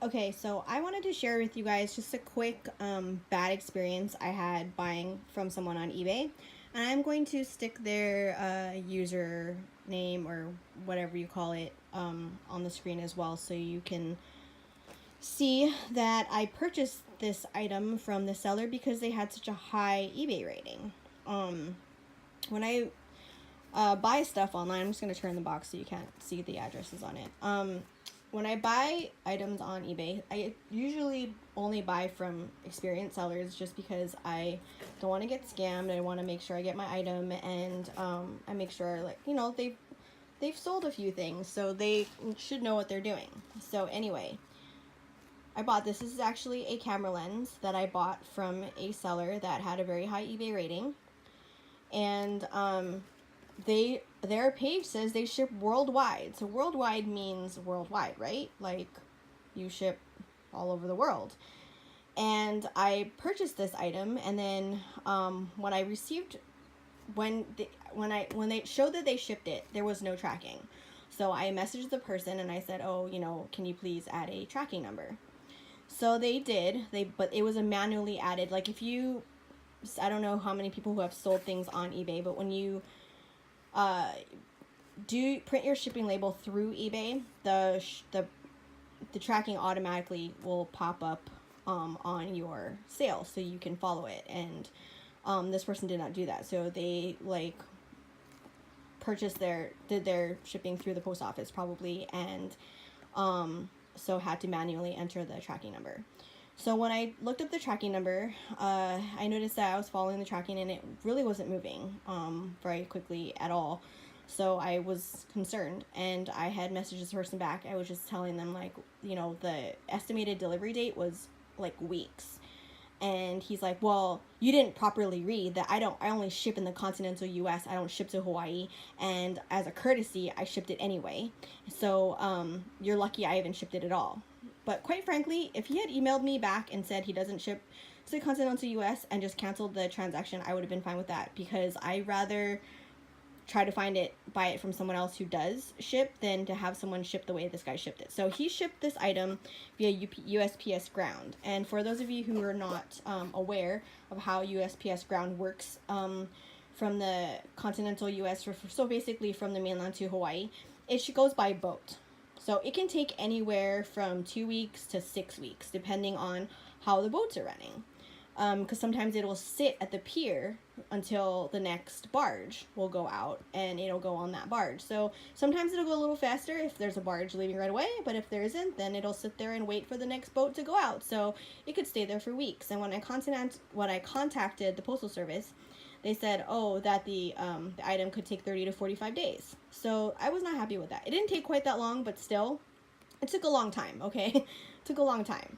Okay, so I wanted to share with you guys just a quick bad experience I had buying from someone on eBay. And I'm going to stick their user name or whatever you call it on the screen as well so you can see that I purchased this item from the seller because they had such a high eBay rating. Um, when I buy stuff online, I'm just going to turn the box so you can't see the addresses on it. When I buy items on eBay, I usually only buy from experienced sellers just because I don't want to get scammed. I want to make sure I get my item, and I make sure, like, they've sold a few things, so they should know what they're doing. So anyway, I bought this. This is actually a camera lens that I bought from a seller that had a very high eBay rating, and their page says they ship worldwide. So worldwide means worldwide, right? Like you ship all over the world. And I purchased this item, and then when I received when they showed that they shipped it, there was no tracking. So I messaged the person and I said, "Oh, can you please add a tracking number?" So they did. But it was a manually added. Like if you, I don't know how many people who have sold things on eBay, but when you uh, do print your shipping label through eBay, the tracking automatically will pop up on your sale, so you can follow it. And this person did not do that, so they did their shipping through the post office probably, and so had to manually enter the tracking number. So when I looked up the tracking number, I noticed that I was following the tracking and it really wasn't moving very quickly at all. So I was concerned, and I had messaged this person back. I was just telling them, like, the estimated delivery date was like weeks. And he's like, "Well, you didn't properly read that I only ship in the continental US. I don't ship to Hawaii. And as a courtesy, I shipped it anyway. So you're lucky I even shipped it at all." But quite frankly, if he had emailed me back and said he doesn't ship to the continental US and just canceled the transaction, I would have been fine with that, because I rather try to buy it from someone else who does ship than to have someone ship the way this guy shipped it. So he shipped this item via USPS Ground. And for those of you who are not aware of how USPS Ground works, from the continental US, so basically from the mainland to Hawaii, it goes by boat. So it can take anywhere from 2 weeks to 6 weeks, depending on how the boats are running. Because sometimes it'll sit at the pier until the next barge will go out, and it'll go on that barge. So sometimes it'll go a little faster if there's a barge leaving right away, but if there isn't, then it'll sit there and wait for the next boat to go out. So it could stay there for weeks. And when I contacted the Postal Service, they said, "Oh, that the item could take 30 to 45 days. So I was not happy with that. It didn't take quite that long, but still, it took a long time, okay? It took a long time.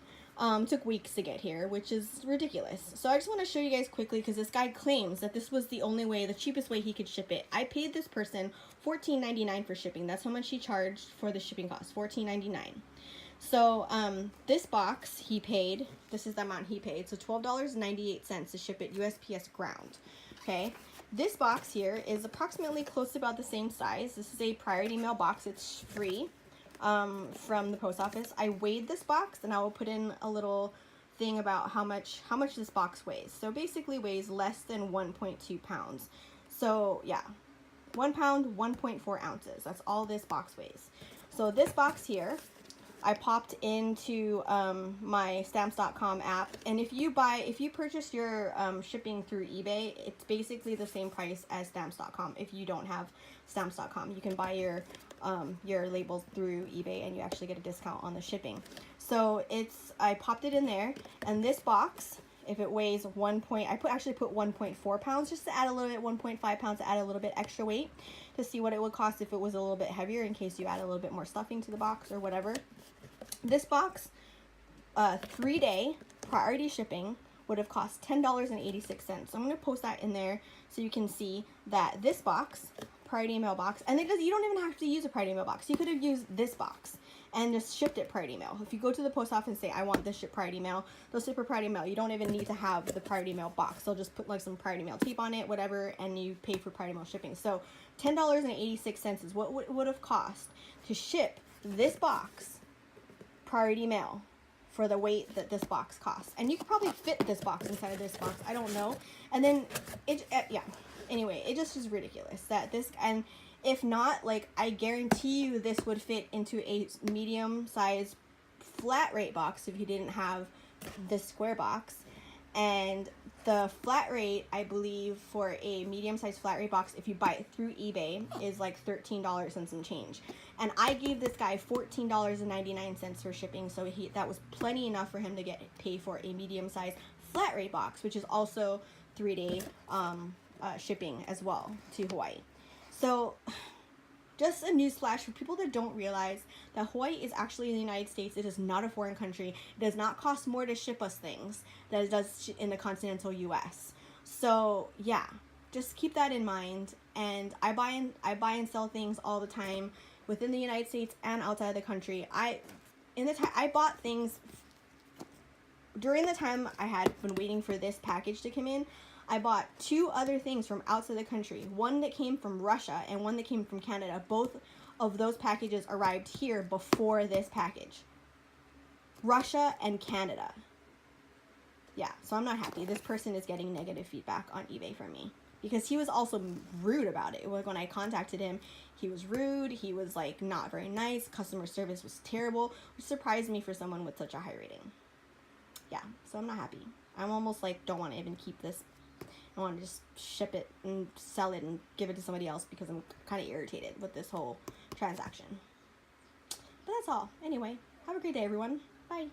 Took weeks to get here, which is ridiculous. So I just want to show you guys quickly, because this guy claims that this was the only way, the cheapest way he could ship it. I paid this person $14.99 for shipping. That's how much he charged for the shipping cost, $14.99. So this box he paid, this is the amount he paid, so $12.98 to ship it USPS Ground. Okay, this box here is approximately close to about the same size. This is a priority mail box. It's free from the post office. I weighed this box, and I will put in a little thing about how much this box weighs. So basically weighs less than 1.2 pounds. So yeah, 1 pound, 1.4 ounces. That's all this box weighs. So this box here, I popped into my stamps.com app, and if you purchase your shipping through eBay, it's basically the same price as stamps.com. If you don't have stamps.com, you can buy your labels through eBay, and you actually get a discount on the shipping. So I popped it in there, and this box, if it weighs actually put 1.4 pounds just to add a little bit, 1.5 pounds to add a little bit extra weight, to see what it would cost if it was a little bit heavier, in case you add a little bit more stuffing to the box or whatever. This box, 3-day priority shipping, would have cost $10.86. So I'm going to post that in there so you can see that this box, priority mail box, and you don't even have to use a priority mail box. You could have used this box and just shipped it priority mail. If you go to the post office and say, "I want this shipped priority mail," they'll ship it priority mail. You don't even need to have the priority mail box. They'll just put like some priority mail tape on it, whatever, and you pay for priority mail shipping. So $10.86 is what it would have cost to ship this box priority mail for the weight that this box costs. And you could probably fit this box inside of this box. I don't know. And then yeah. Anyway, it just is ridiculous that this, and if not, like, I guarantee you this would fit into a medium sized flat rate box if you didn't have this square box. And the flat rate, I believe, for a medium-sized flat rate box, if you buy it through eBay, is like $13 and some change. And I gave this guy $14.99 for shipping, so that was plenty enough for him to pay for a medium-sized flat rate box, which is also 3-day shipping as well to Hawaii. So, just a newsflash for people that don't realize that Hawaii is actually in the United States. It is not a foreign country. It does not cost more to ship us things than it does in the continental U.S. So yeah, just keep that in mind. And I buy and sell things all the time within the United States and outside the country. I bought things during the time I had been waiting for this package to come in. I bought 2 other things from outside the country. One that came from Russia and one that came from Canada. Both of those packages arrived here before this package. Russia and Canada. Yeah, so I'm not happy. This person is getting negative feedback on eBay from me. Because he was also rude about it. Like, when I contacted him, he was rude. He was, like, not very nice. Customer service was terrible. Which surprised me for someone with such a high rating. Yeah, so I'm not happy. I'm almost, like, don't want to even keep this. I want to just ship it and sell it and give it to somebody else because I'm kind of irritated with this whole transaction. But that's all. Anyway, have a great day, everyone. Bye.